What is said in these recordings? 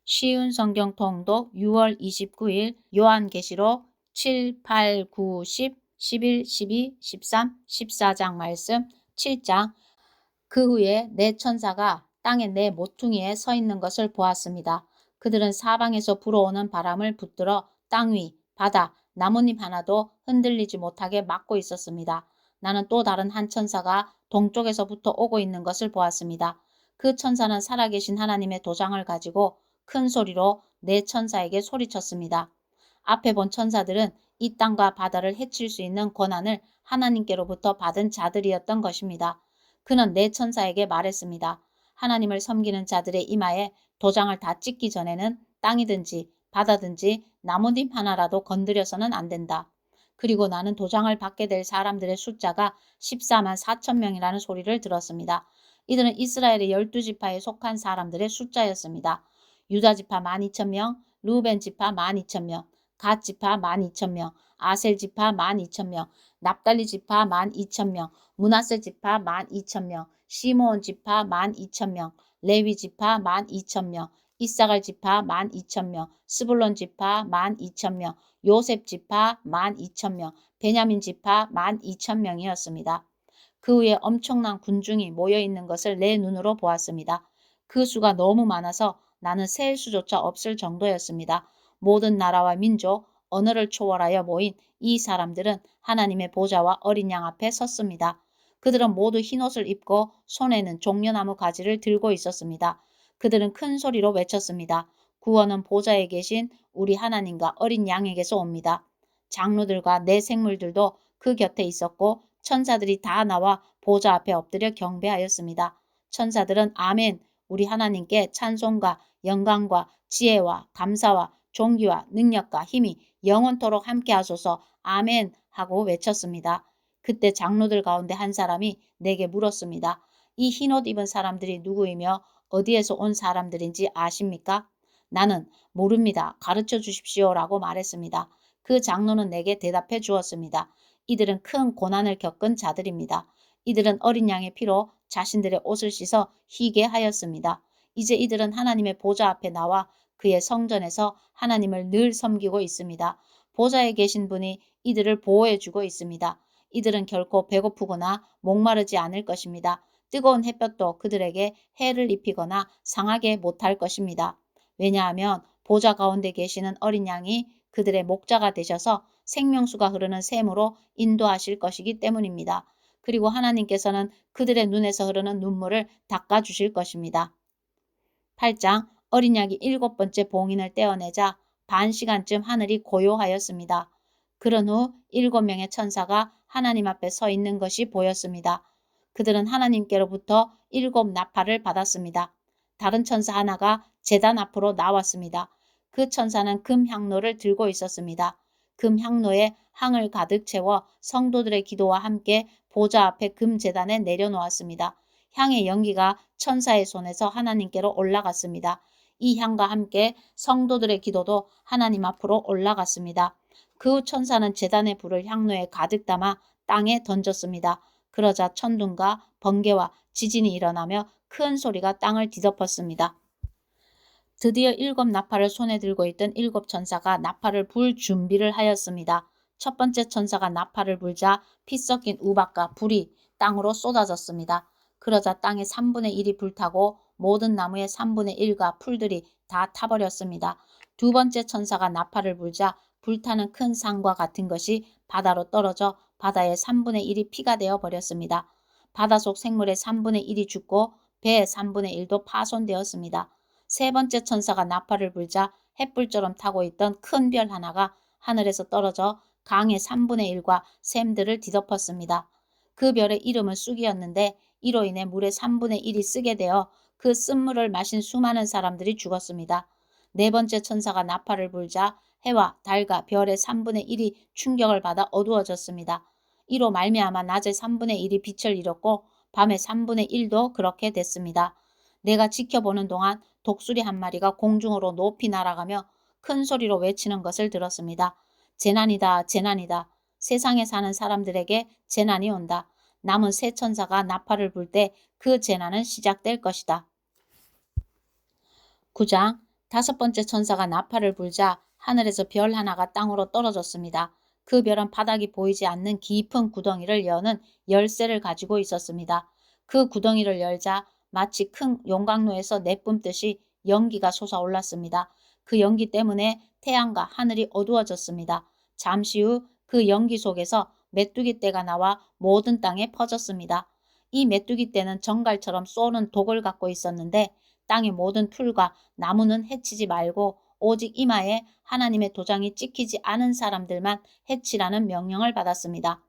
쉬운 성경 통독 6월 29일 요한계시록 7, 8, 9, 10, 11, 12, 13, 14장 말씀 7장 그 후에 네 천사가 땅의 네 모퉁이에 서 있는 것을 보았습니다. 그들은 사방에서 불어오는 바람을 붙들어 땅 위, 바다, 나뭇잎 하나도 흔들리지 못하게 막고 있었습니다. 나는 또 다른 한 천사가 동쪽에서부터 오고 있는 것을 보았습니다. 그 천사는 살아계신 하나님의 도장을 가지고 큰 소리로 네 천사에게 소리쳤습니다. 앞에 본 천사들은 이 땅과 바다를 해칠 수 있는 권한을 하나님께로부터 받은 자들이었던 것입니다. 그는 네 천사에게 말했습니다. 하나님을 섬기는 자들의 이마에 도장을 다 찍기 전에는 땅이든지 바다든지 나뭇잎 하나라도 건드려서는 안 된다. 그리고 나는 도장을 받게 될 사람들의 숫자가 14만 4천 명이라는 소리를 들었습니다. 이들은 이스라엘의 12지파에 속한 사람들의 숫자였습니다. 유다지파 12,000명, 루벤지파 12,000명, 갓지파 12,000명, 아셀지파 12,000명, 납달리지파 12,000명, 므낫세지파 12,000명, 시므온지파 12,000명, 레위지파 12,000명, 이사갈지파 12,000명, 스불론지파 12,000명, 요셉지파 12,000명, 베냐민지파 12,000명이었습니다. 그 후에 엄청난 군중이 모여있는 것을 내 눈으로 보았습니다. 그 수가 너무 많아서 나는 셀 수조차 없을 정도였습니다. 모든 나라와 민족, 언어를 초월하여 모인 이 사람들은 하나님의 보좌와 어린 양 앞에 섰습니다. 그들은 모두 흰옷을 입고 손에는 종려나무 가지를 들고 있었습니다. 그들은 큰 소리로 외쳤습니다. 구원은 보좌에 계신 우리 하나님과 어린 양에게서 옵니다. 장로들과 내 생물들도 그 곁에 있었고 천사들이 다 나와 보좌 앞에 엎드려 경배하였습니다. 천사들은 아멘, 우리 하나님께 찬송과 영광과 지혜와 감사와 존귀와 능력과 힘이 영원토록 함께 하소서 아멘 하고 외쳤습니다. 그때 장로들 가운데 한 사람이 내게 물었습니다. 이 흰옷 입은 사람들이 누구이며 어디에서 온 사람들인지 아십니까? 나는 모릅니다. 가르쳐 주십시오 라고 말했습니다. 그 장로는 내게 대답해 주었습니다. 이들은 큰 고난을 겪은 자들입니다. 이들은 어린 양의 피로 자신들의 옷을 씻어 희게 하였습니다. 이제 이들은 하나님의 보좌 앞에 나와 그의 성전에서 하나님을 늘 섬기고 있습니다. 보좌에 계신 분이 이들을 보호해 주고 있습니다. 이들은 결코 배고프거나 목마르지 않을 것입니다. 뜨거운 햇볕도 그들에게 해를 입히거나 상하게 못할 것입니다. 왜냐하면 보좌 가운데 계시는 어린 양이 그들의 목자가 되셔서 생명수가 흐르는 샘으로 인도하실 것이기 때문입니다. 그리고 하나님께서는 그들의 눈에서 흐르는 눈물을 닦아주실 것입니다. 8장 어린 양이 7번째 봉인을 떼어내자 반 시간쯤 하늘이 고요하였습니다. 그런 후 7명의 천사가 하나님 앞에 서 있는 것이 보였습니다. 그들은 하나님께로부터 7 나팔을 받았습니다. 다른 천사 하나가 제단 앞으로 나왔습니다. 그 천사는 금 향로를 들고 있었습니다. 금 향로에 향을 가득 채워 성도들의 기도와 함께 보좌 앞에 금 제단에 내려놓았습니다. 향의 연기가 천사의 손에서 하나님께로 올라갔습니다. 이 향과 함께 성도들의 기도도 하나님 앞으로 올라갔습니다. 그 천사는 제단의 불을 향로에 가득 담아 땅에 던졌습니다. 그러자 천둥과 번개와 지진이 일어나며 큰 소리가 땅을 뒤덮었습니다. 드디어 7 나팔을 손에 들고 있던 7 천사가 나팔을 불 준비를 하였습니다. 첫 번째 천사가 나팔을 불자 피 섞인 우박과 불이 땅으로 쏟아졌습니다. 그러자 땅의 3분의 1이 불타고 모든 나무의 3분의 1과 풀들이 다 타버렸습니다. 두 번째 천사가 나팔을 불자 불타는 큰 산과 같은 것이 바다로 떨어져 바다의 3분의 1이 피가 되어 버렸습니다. 바닷속 생물의 3분의 1이 죽고 배의 3분의 1도 파손되었습니다. 세 번째 천사가 나팔을 불자 햇불처럼 타고 있던 큰 별 하나가 하늘에서 떨어져 강의 3분의 1과 샘들을 뒤덮었습니다. 그 별의 이름은 쑥이었는데 이로 인해 물의 3분의 1이 쓰게 되어 그 쓴물을 마신 수많은 사람들이 죽었습니다. 네 번째 천사가 나팔을 불자 해와 달과 별의 3분의 1이 충격을 받아 어두워졌습니다. 이로 말미암아 낮의 3분의 1이 빛을 잃었고 밤의 3분의 1도 그렇게 됐습니다. 내가 지켜보는 동안 독수리 한 마리가 공중으로 높이 날아가며 큰 소리로 외치는 것을 들었습니다. 재난이다, 재난이다. 세상에 사는 사람들에게 재난이 온다. 남은 세 천사가 나팔을 불 때 그 재난은 시작될 것이다. 9장 다섯 번째 천사가 나팔을 불자 하늘에서 별 하나가 땅으로 떨어졌습니다. 그 별은 바닥이 보이지 않는 깊은 구덩이를 여는 열쇠를 가지고 있었습니다. 그 구덩이를 열자 마치 큰 용광로에서 내뿜듯이 연기가 솟아올랐습니다. 그 연기 때문에 태양과 하늘이 어두워졌습니다. 잠시 후 그 연기 속에서 메뚜기 떼가 나와 모든 땅에 퍼졌습니다. 이 메뚜기 떼는 정갈처럼 쏘는 독을 갖고 있었는데 땅의 모든 풀과 나무는 해치지 말고 오직 이마에 하나님의 도장이 찍히지 않은 사람들만 해치라는 명령을 받았습니다.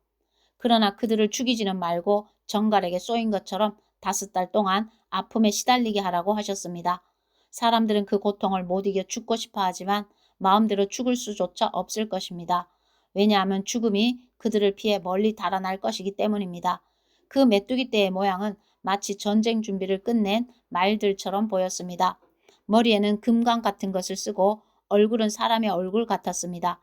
그러나 그들을 죽이지는 말고 정갈에게 쏘인 것처럼 5달 동안 아픔에 시달리게 하라고 하셨습니다. 사람들은 그 고통을 못 이겨 죽고 싶어 하지만 마음대로 죽을 수조차 없을 것입니다. 왜냐하면 죽음이 그들을 피해 멀리 달아날 것이기 때문입니다. 그 메뚜기 떼의 모양은 마치 전쟁 준비를 끝낸 말들처럼 보였습니다. 머리에는 금광 같은 것을 쓰고 얼굴은 사람의 얼굴 같았습니다.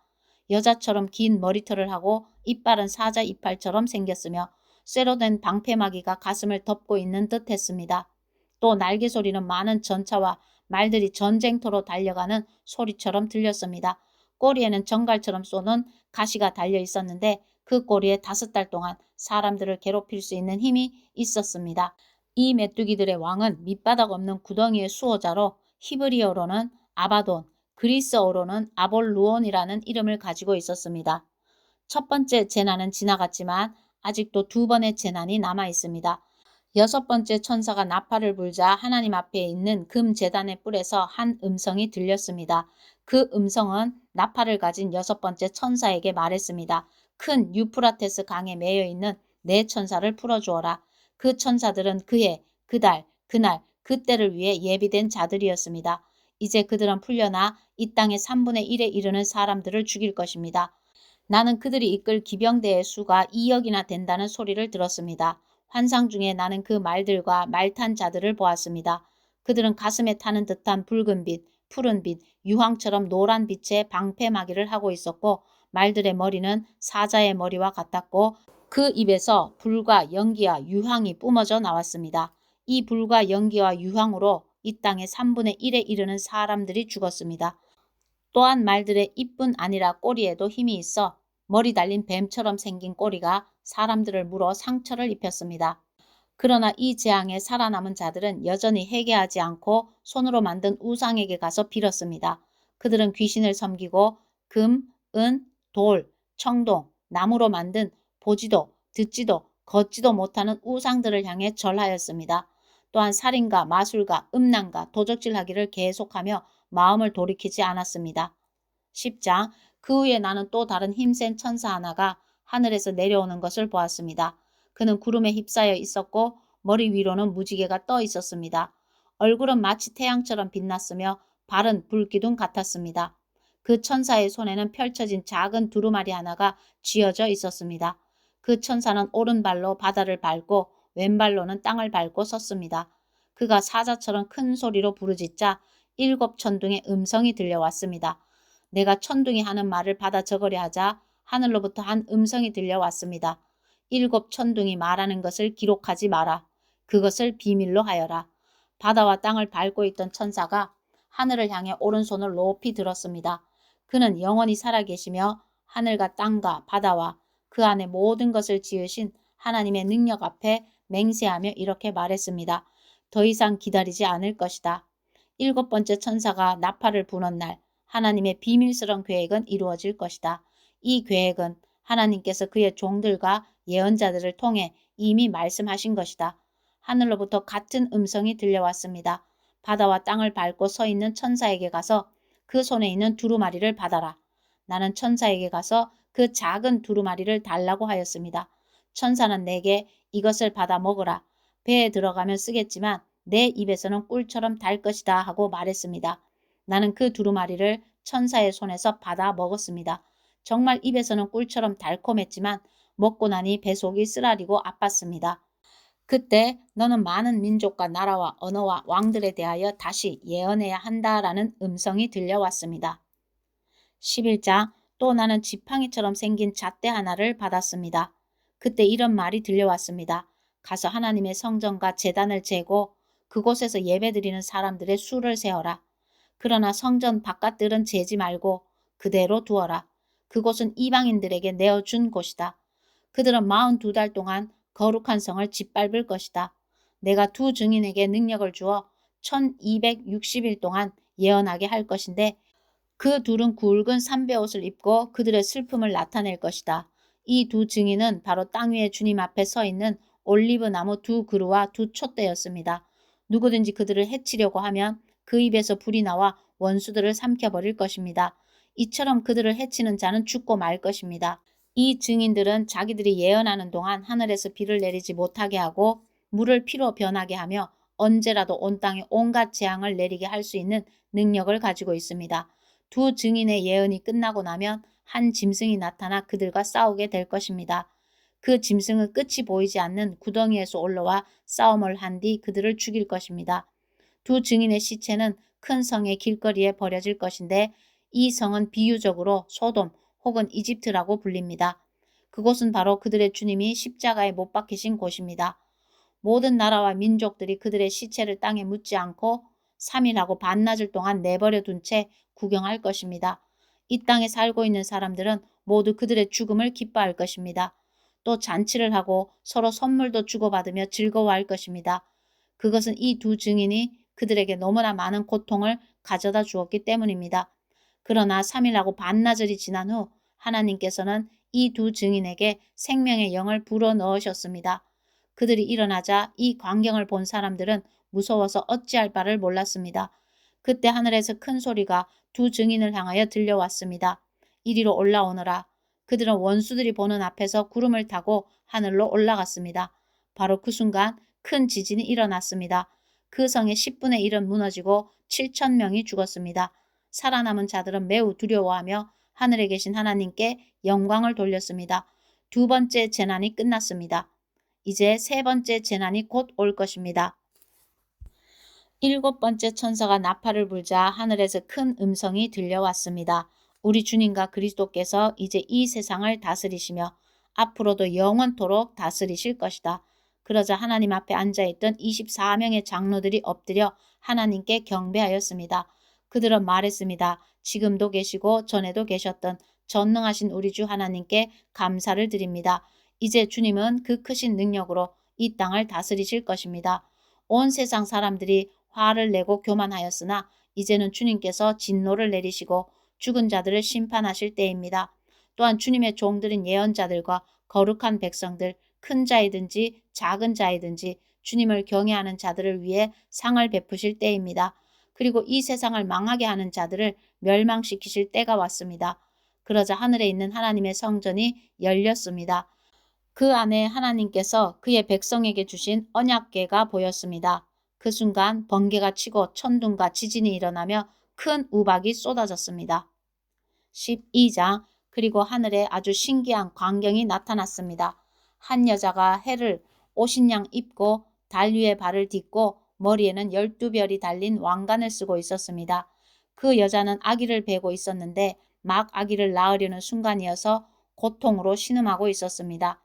여자처럼 긴 머리털을 하고 이빨은 사자 이빨처럼 생겼으며 쇠로 된 방패막이가 가슴을 덮고 있는 듯 했습니다. 또 날개 소리는 많은 전차와 말들이 전쟁터로 달려가는 소리처럼 들렸습니다. 꼬리에는 정갈처럼 쏘는 가시가 달려 있었는데 그 꼬리에 5달 동안 사람들을 괴롭힐 수 있는 힘이 있었습니다. 이 메뚜기들의 왕은 밑바닥 없는 구덩이의 수호자로 히브리어로는 아바돈, 그리스어로는 아볼루온이라는 이름을 가지고 있었습니다. 첫 번째 재난은 지나갔지만 아직도 2번의 재난이 남아 있습니다. 6번째 천사가 나팔을 불자 하나님 앞에 있는 금 제단의 뿔에서 한 음성이 들렸습니다. 그 음성은 나팔을 가진 6번째 천사에게 말했습니다. 큰 유프라테스 강에 매여 있는 네 천사를 풀어주어라. 그 천사들은 그해, 그달, 그날, 그때를 위해 예비된 자들이었습니다. 이제 그들은 풀려나 이 땅의 3분의 1에 이르는 사람들을 죽일 것입니다. 나는 그들이 이끌 기병대의 수가 2억이나 된다는 소리를 들었습니다. 환상 중에 나는 그 말들과 말탄 자들을 보았습니다. 그들은 가슴에 타는 듯한 붉은 빛, 푸른 빛, 유황처럼 노란 빛의 방패막이를 하고 있었고 말들의 머리는 사자의 머리와 같았고 그 입에서 불과 연기와 유황이 뿜어져 나왔습니다. 이 불과 연기와 유황으로 이 땅의 3분의 1에 이르는 사람들이 죽었습니다. 또한 말들의 입뿐 아니라 꼬리에도 힘이 있어 머리 달린 뱀처럼 생긴 꼬리가 사람들을 물어 상처를 입혔습니다. 그러나 이 재앙에 살아남은 자들은 여전히 회개하지 않고 손으로 만든 우상에게 가서 빌었습니다. 그들은 귀신을 섬기고 금, 은, 돌, 청동, 나무로 만든 보지도, 듣지도, 걷지도 못하는 우상들을 향해 절하였습니다. 또한 살인과 마술과 음란과 도적질하기를 계속하며 마음을 돌이키지 않았습니다. 10장 그 후에 나는 또 다른 힘센 천사 하나가 하늘에서 내려오는 것을 보았습니다. 그는 구름에 휩싸여 있었고 머리 위로는 무지개가 떠 있었습니다. 얼굴은 마치 태양처럼 빛났으며 발은 불기둥 같았습니다. 그 천사의 손에는 펼쳐진 작은 두루마리 하나가 쥐어져 있었습니다. 그 천사는 오른발로 바다를 밟고 왼발로는 땅을 밟고 섰습니다. 그가 사자처럼 큰 소리로 부르짖자 7 천둥의 음성이 들려왔습니다. 내가 천둥이 하는 말을 받아 적으려 하자 하늘로부터 한 음성이 들려왔습니다. 7 천둥이 말하는 것을 기록하지 마라. 그것을 비밀로 하여라. 바다와 땅을 밟고 있던 천사가 하늘을 향해 오른손을 높이 들었습니다. 그는 영원히 살아계시며 하늘과 땅과 바다와 그 안에 모든 것을 지으신 하나님의 능력 앞에 맹세하며 이렇게 말했습니다. 더 이상 기다리지 않을 것이다. 7번째 천사가 나팔을 부는 날 하나님의 비밀스러운 계획은 이루어질 것이다. 이 계획은 하나님께서 그의 종들과 예언자들을 통해 이미 말씀하신 것이다. 하늘로부터 같은 음성이 들려왔습니다. 바다와 땅을 밟고 서 있는 천사에게 가서 그 손에 있는 두루마리를 받아라. 나는 천사에게 가서 그 작은 두루마리를 달라고 하였습니다. 천사는 내게 이것을 받아 먹으라. 배에 들어가면 쓰겠지만 내 입에서는 꿀처럼 달 것이다 하고 말했습니다. 나는 그 두루마리를 천사의 손에서 받아 먹었습니다. 정말 입에서는 꿀처럼 달콤했지만 먹고 나니 배속이 쓰라리고 아팠습니다. 그때 너는 많은 민족과 나라와 언어와 왕들에 대하여 다시 예언해야 한다라는 음성이 들려왔습니다. 11장 또 나는 지팡이처럼 생긴 잣대 하나를 받았습니다. 그때 이런 말이 들려왔습니다. 가서 하나님의 성전과 제단을 재고 그곳에서 예배드리는 사람들의 수를 세어라. 그러나 성전 바깥들은 재지 말고 그대로 두어라. 그곳은 이방인들에게 내어준 곳이다. 그들은 42달 동안 거룩한 성을 짓밟을 것이다. 내가 두 증인에게 능력을 주어 1260일 동안 예언하게 할 것인데 그 둘은 굵은 삼베옷을 입고 그들의 슬픔을 나타낼 것이다. 이 두 증인은 바로 땅 위에 주님 앞에 서 있는 올리브 나무 두 그루와 두 촛대였습니다. 누구든지 그들을 해치려고 하면 그 입에서 불이 나와 원수들을 삼켜버릴 것입니다. 이처럼 그들을 해치는 자는 죽고 말 것입니다. 이 증인들은 자기들이 예언하는 동안 하늘에서 비를 내리지 못하게 하고 물을 피로 변하게 하며 언제라도 온 땅에 온갖 재앙을 내리게 할 수 있는 능력을 가지고 있습니다. 두 증인의 예언이 끝나고 나면 한 짐승이 나타나 그들과 싸우게 될 것입니다. 그 짐승은 끝이 보이지 않는 구덩이에서 올라와 싸움을 한 뒤 그들을 죽일 것입니다. 두 증인의 시체는 큰 성의 길거리에 버려질 것인데 이 성은 비유적으로 소돔 혹은 이집트라고 불립니다. 그곳은 바로 그들의 주님이 십자가에 못 박히신 곳입니다. 모든 나라와 민족들이 그들의 시체를 땅에 묻지 않고 3일하고 반나절 동안 내버려 둔 채 구경할 것입니다. 이 땅에 살고 있는 사람들은 모두 그들의 죽음을 기뻐할 것입니다. 또 잔치를 하고 서로 선물도 주고받으며 즐거워할 것입니다. 그것은 이 두 증인이 그들에게 너무나 많은 고통을 가져다 주었기 때문입니다. 그러나 3일하고 반나절이 지난 후 하나님께서는 이 두 증인에게 생명의 영을 불어넣으셨습니다. 그들이 일어나자 이 광경을 본 사람들은 무서워서 어찌할 바를 몰랐습니다. 그때 하늘에서 큰 소리가 두 증인을 향하여 들려왔습니다. 이리로 올라오너라. 그들은 원수들이 보는 앞에서 구름을 타고 하늘로 올라갔습니다. 바로 그 순간 큰 지진이 일어났습니다. 그 성의 10분의 1은 무너지고 7천 명이 죽었습니다. 살아남은 자들은 매우 두려워하며 하늘에 계신 하나님께 영광을 돌렸습니다. 두 번째 재난이 끝났습니다. 이제 세 번째 재난이 곧 올 것입니다. 일곱 번째 천사가 나팔을 불자 하늘에서 큰 음성이 들려왔습니다. 우리 주님과 그리스도께서 이제 이 세상을 다스리시며 앞으로도 영원토록 다스리실 것이다. 그러자 하나님 앞에 앉아있던 24명의 장로들이 엎드려 하나님께 경배하였습니다. 그들은 말했습니다. 지금도 계시고 전에도 계셨던 전능하신 우리 주 하나님께 감사를 드립니다. 이제 주님은 그 크신 능력으로 이 땅을 다스리실 것입니다. 온 세상 사람들이 화를 내고 교만하였으나 이제는 주님께서 진노를 내리시고 죽은 자들을 심판하실 때입니다. 또한 주님의 종들인 예언자들과 거룩한 백성들, 큰 자이든지 작은 자이든지 주님을 경외하는 자들을 위해 상을 베푸실 때입니다. 그리고 이 세상을 망하게 하는 자들을 멸망시키실 때가 왔습니다. 그러자 하늘에 있는 하나님의 성전이 열렸습니다. 그 안에 하나님께서 그의 백성에게 주신 언약궤가 보였습니다. 그 순간 번개가 치고 천둥과 지진이 일어나며 큰 우박이 쏟아졌습니다. 12장 그리고 하늘에 아주 신기한 광경이 나타났습니다. 한 여자가 해를 오신양 입고 달 위에 발을 딛고 머리에는 12별이 달린 왕관을 쓰고 있었습니다. 그 여자는 아기를 베고 있었는데 막 아기를 낳으려는 순간이어서 고통으로 신음하고 있었습니다.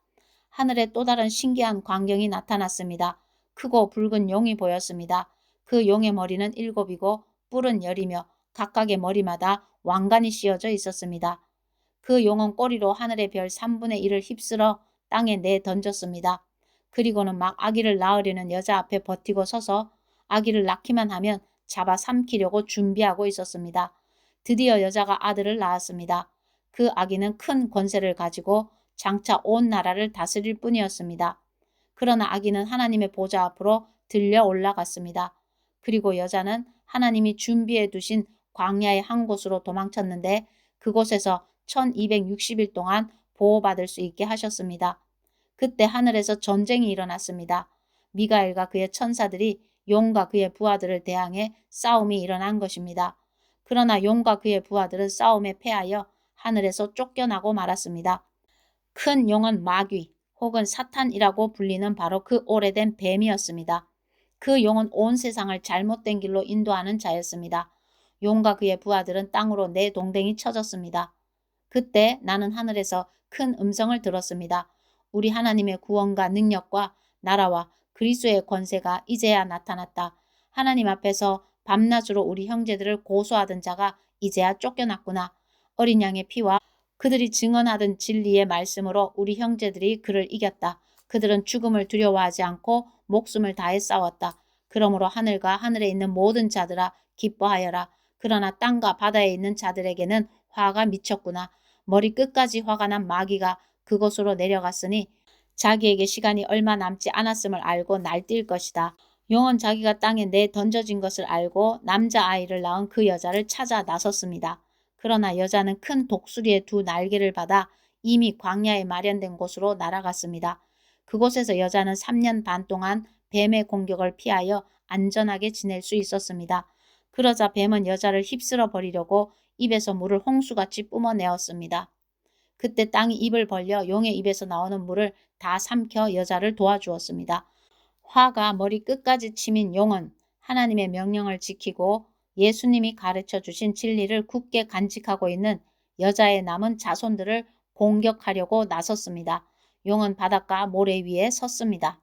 하늘에 또 다른 신기한 광경이 나타났습니다. 크고 붉은 용이 보였습니다. 그 용의 머리는 7이고 뿔은 10이며 각각의 머리마다 왕관이 씌어져 있었습니다. 그 용은 꼬리로 하늘의 별 3분의 1을 휩쓸어 땅에 내던졌습니다. 그리고는 막 아기를 낳으려는 여자 앞에 버티고 서서 아기를 낳기만 하면 잡아 삼키려고 준비하고 있었습니다. 드디어 여자가 아들을 낳았습니다. 그 아기는 큰 권세를 가지고 장차 온 나라를 다스릴 뿐이었습니다. 그러나 아기는 하나님의 보좌 앞으로 들려 올라갔습니다. 그리고 여자는 하나님이 준비해 두신 광야의 한 곳으로 도망쳤는데 그곳에서 1260일 동안 보호받을 수 있게 하셨습니다. 그때 하늘에서 전쟁이 일어났습니다. 미가엘과 그의 천사들이 용과 그의 부하들을 대항해 싸움이 일어난 것입니다. 그러나 용과 그의 부하들은 싸움에 패하여 하늘에서 쫓겨나고 말았습니다. 큰 용은 마귀 혹은 사탄이라고 불리는 바로 그 오래된 뱀이었습니다. 그 용은 온 세상을 잘못된 길로 인도하는 자였습니다. 용과 그의 부하들은 땅으로 내동댕이 쳐졌습니다. 그때 나는 하늘에서 큰 음성을 들었습니다. 우리 하나님의 구원과 능력과 나라와 그리스도의 권세가 이제야 나타났다. 하나님 앞에서 밤낮으로 우리 형제들을 고소하던 자가 이제야 쫓겨났구나. 어린 양의 피와 그들이 증언하던 진리의 말씀으로 우리 형제들이 그를 이겼다. 그들은 죽음을 두려워하지 않고 목숨을 다해 싸웠다. 그러므로 하늘과 하늘에 있는 모든 자들아 기뻐하여라. 그러나 땅과 바다에 있는 자들에게는 화가 미쳤구나. 머리 끝까지 화가 난 마귀가 그곳으로 내려갔으니 자기에게 시간이 얼마 남지 않았음을 알고 날뛸 것이다. 용은 자기가 땅에 내던져진 것을 알고 남자아이를 낳은 그 여자를 찾아 나섰습니다. 그러나 여자는 큰 독수리의 두 날개를 받아 이미 광야에 마련된 곳으로 날아갔습니다. 그곳에서 여자는 3년 반 동안 뱀의 공격을 피하여 안전하게 지낼 수 있었습니다. 그러자 뱀은 여자를 휩쓸어 버리려고 입에서 물을 홍수같이 뿜어내었습니다. 그때 땅이 입을 벌려 용의 입에서 나오는 물을 다 삼켜 여자를 도와주었습니다. 화가 머리 끝까지 치민 용은 하나님의 명령을 지키고 예수님이 가르쳐 주신 진리를 굳게 간직하고 있는 여자의 남은 자손들을 공격하려고 나섰습니다. 용은 바닷가 모래 위에 섰습니다.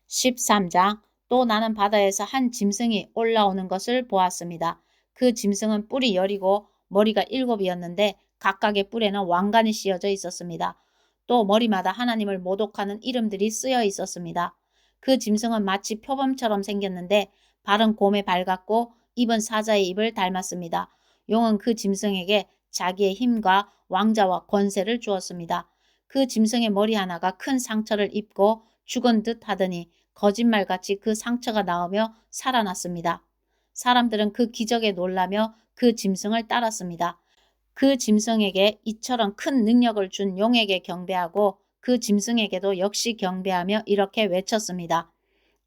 13장 또 나는 바다에서 한 짐승이 올라오는 것을 보았습니다. 그 짐승은 뿔이 10이고 머리가 7이었는데 각각의 뿔에는 왕관이 씌어져 있었습니다. 또 머리마다 하나님을 모독하는 이름들이 쓰여 있었습니다. 그 짐승은 마치 표범처럼 생겼는데 발은 곰의 발 같고 입은 사자의 입을 닮았습니다. 용은 그 짐승에게 자기의 힘과 왕자와 권세를 주었습니다. 그 짐승의 머리 하나가 큰 상처를 입고 죽은 듯 하더니 거짓말같이 그 상처가 나오며 살아났습니다. 사람들은 그 기적에 놀라며 그 짐승을 따랐습니다. 그 짐승에게 이처럼 큰 능력을 준 용에게 경배하고 그 짐승에게도 역시 경배하며 이렇게 외쳤습니다.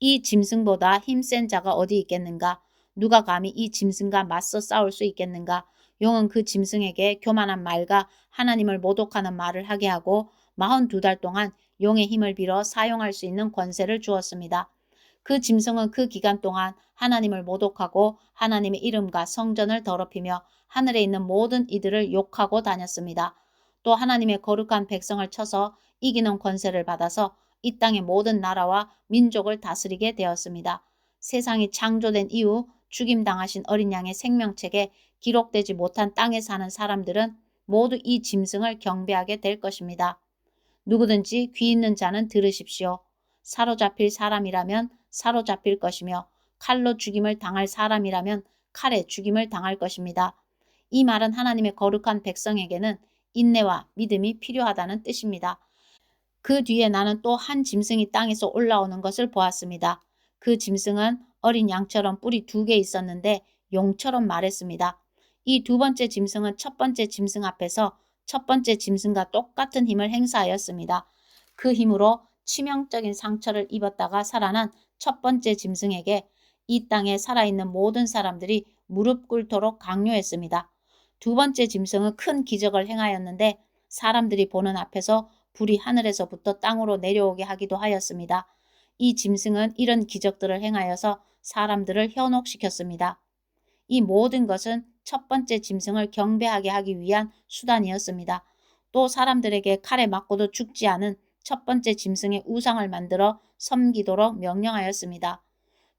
이 짐승보다 힘센 자가 어디 있겠는가? 누가 감히 이 짐승과 맞서 싸울 수 있겠는가? 용은 그 짐승에게 교만한 말과 하나님을 모독하는 말을 하게 하고 42달 동안 용의 힘을 빌어 사용할 수 있는 권세를 주었습니다. 그 짐승은 그 기간 동안 하나님을 모독하고 하나님의 이름과 성전을 더럽히며 하늘에 있는 모든 이들을 욕하고 다녔습니다. 또 하나님의 거룩한 백성을 쳐서 이기는 권세를 받아서 이 땅의 모든 나라와 민족을 다스리게 되었습니다. 세상이 창조된 이후 죽임당하신 어린 양의 생명책에 기록되지 못한 땅에 사는 사람들은 모두 이 짐승을 경배하게 될 것입니다. 누구든지 귀 있는 자는 들으십시오. 사로잡힐 사람이라면 사로잡힐 것이며 칼로 죽임을 당할 사람이라면 칼에 죽임을 당할 것입니다. 이 말은 하나님의 거룩한 백성에게는 인내와 믿음이 필요하다는 뜻입니다. 그 뒤에 나는 또 한 짐승이 땅에서 올라오는 것을 보았습니다. 그 짐승은 어린 양처럼 뿔이 2개 있었는데 용처럼 말했습니다. 이 두 번째 짐승은 첫 번째 짐승 앞에서 첫 번째 짐승과 똑같은 힘을 행사하였습니다. 그 힘으로 치명적인 상처를 입었다가 살아난 첫 번째 짐승에게 이 땅에 살아있는 모든 사람들이 무릎 꿇도록 강요했습니다. 두 번째 짐승은 큰 기적을 행하였는데 사람들이 보는 앞에서 불이 하늘에서부터 땅으로 내려오게 하기도 하였습니다. 이 짐승은 이런 기적들을 행하여서 사람들을 현혹시켰습니다. 이 모든 것은 첫 번째 짐승을 경배하게 하기 위한 수단이었습니다. 또 사람들에게 칼에 맞고도 죽지 않은 첫 번째 짐승의 우상을 만들어 섬기도록 명령하였습니다.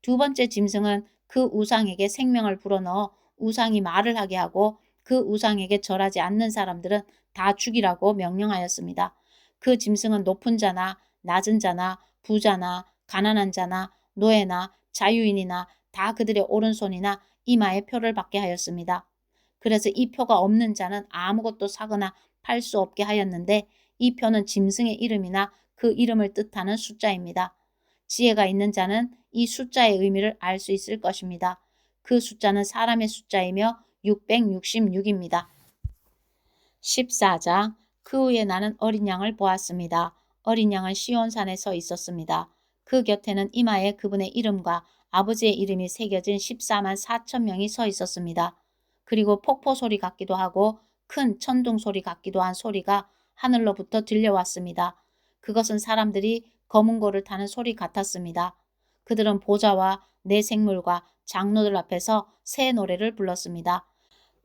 두 번째 짐승은 그 우상에게 생명을 불어넣어 우상이 말을 하게 하고 그 우상에게 절하지 않는 사람들은 다 죽이라고 명령하였습니다. 그 짐승은 높은 자나 낮은 자나 부자나 가난한 자나 노예나 자유인이나 다 그들의 오른손이나 이마에 표를 받게 하였습니다. 그래서 이 표가 없는 자는 아무것도 사거나 팔 수 없게 하였는데 이 표는 짐승의 이름이나 그 이름을 뜻하는 숫자입니다. 지혜가 있는 자는 이 숫자의 의미를 알 수 있을 것입니다. 그 숫자는 사람의 숫자이며 666입니다. 14장 그 후에 나는 어린 양을 보았습니다. 어린 양은 시온산에 서 있었습니다. 그 곁에는 이마에 그분의 이름과 아버지의 이름이 새겨진 14만 4천 명이 서 있었습니다. 그리고 폭포 소리 같기도 하고 큰 천둥 소리 같기도 한 소리가 하늘로부터 들려왔습니다. 그것은 사람들이 검은 고를 타는 소리 같았습니다. 그들은 보좌와 내 생물과 장로들 앞에서 새 노래를 불렀습니다.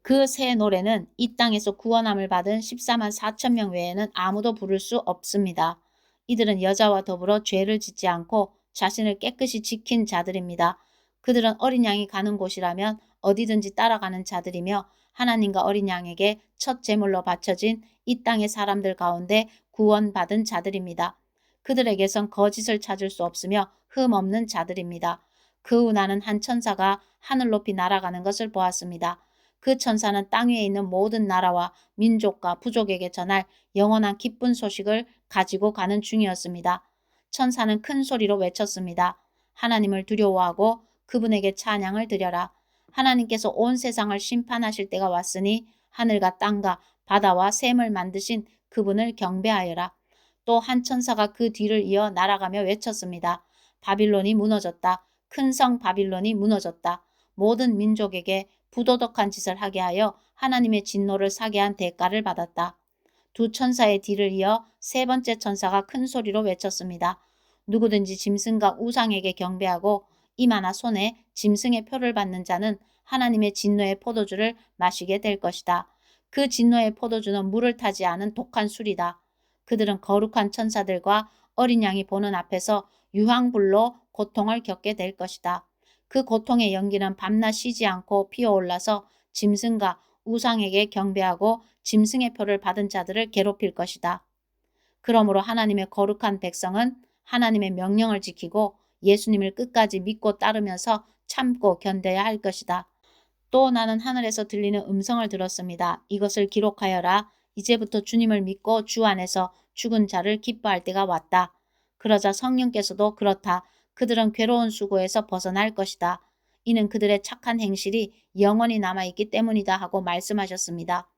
그 새 노래는 이 땅에서 구원함을 받은 14만 4천 명 외에는 아무도 부를 수 없습니다. 이들은 여자와 더불어 죄를 짓지 않고 자신을 깨끗이 지킨 자들입니다. 그들은 어린 양이 가는 곳이라면 어디든지 따라가는 자들이며 하나님과 어린 양에게 첫 제물로 바쳐진 이 땅의 사람들 가운데 구원받은 자들입니다. 그들에게선 거짓을 찾을 수 없으며 흠 없는 자들입니다. 그 후 나는 한 천사가 하늘 높이 날아가는 것을 보았습니다. 그 천사는 땅 위에 있는 모든 나라와 민족과 부족에게 전할 영원한 기쁜 소식을 가지고 가는 중이었습니다. 천사는 큰 소리로 외쳤습니다. 하나님을 두려워하고 그분에게 찬양을 드려라. 하나님께서 온 세상을 심판하실 때가 왔으니 하늘과 땅과 바다와 샘을 만드신 그분을 경배하여라. 또 한 천사가 그 뒤를 이어 날아가며 외쳤습니다. 바빌론이 무너졌다. 큰 성 바빌론이 무너졌다. 모든 민족에게 부도덕한 짓을 하게 하여 하나님의 진노를 사게 한 대가를 받았다. 두 천사의 뒤를 이어 세 번째 천사가 큰 소리로 외쳤습니다. 누구든지 짐승과 우상에게 경배하고 이마나 손에 짐승의 표를 받는 자는 하나님의 진노의 포도주를 마시게 될 것이다. 그 진노의 포도주는 물을 타지 않은 독한 술이다. 그들은 거룩한 천사들과 어린 양이 보는 앞에서 유황불로 고통을 겪게 될 것이다. 그 고통의 연기는 밤낮 쉬지 않고 피어올라서 짐승과 우상에게 경배하고 짐승의 표를 받은 자들을 괴롭힐 것이다. 그러므로 하나님의 거룩한 백성은 하나님의 명령을 지키고 예수님을 끝까지 믿고 따르면서 참고 견뎌야 할 것이다. 또 나는 하늘에서 들리는 음성을 들었습니다. 이것을 기록하여라. 이제부터 주님을 믿고 주 안에서 죽은 자를 기뻐할 때가 왔다. 그러자 성령께서도 그렇다. 그들은 괴로운 수고에서 벗어날 것이다. 이는 그들의 착한 행실이 영원히 남아있기 때문이다 하고 말씀하셨습니다.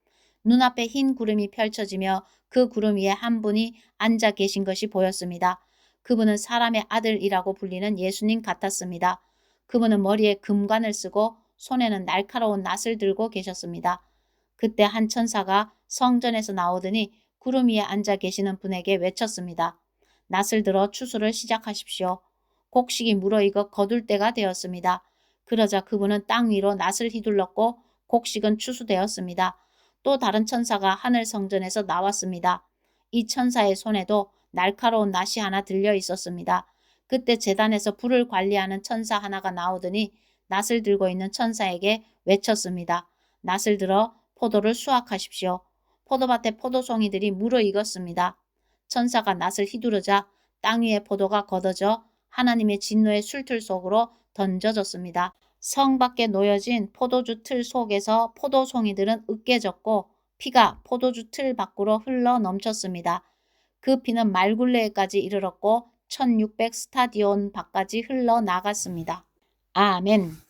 눈앞에 흰 구름이 펼쳐지며 그 구름 위에 한 분이 앉아 계신 것이 보였습니다. 그분은 사람의 아들이라고 불리는 예수님 같았습니다. 그분은 머리에 금관을 쓰고 손에는 날카로운 낫을 들고 계셨습니다. 그때 한 천사가 성전에서 나오더니 구름 위에 앉아 계시는 분에게 외쳤습니다. 낫을 들어 추수를 시작하십시오. 곡식이 무르익어 거둘 때가 되었습니다. 그러자 그분은 땅 위로 낫을 휘둘렀고 곡식은 추수되었습니다. 또 다른 천사가 하늘 성전에서 나왔습니다. 이 천사의 손에도 날카로운 낫이 하나 들려 있었습니다. 그때 제단에서 불을 관리하는 천사 하나가 나오더니 낫을 들고 있는 천사에게 외쳤습니다. 낫을 들어 포도를 수확하십시오. 포도밭에 포도송이들이 무르익었습니다. 천사가 낫을 휘두르자 땅 위에 포도가 걷어져 하나님의 진노의 술틀 속으로 던져졌습니다. 성 밖에 놓여진 포도주 틀 속에서 포도송이들은 으깨졌고 피가 포도주 틀 밖으로 흘러 넘쳤습니다. 그 피는 말굴레에까지 이르렀고 1600 스타디온 밖까지 흘러나갔습니다. 아멘.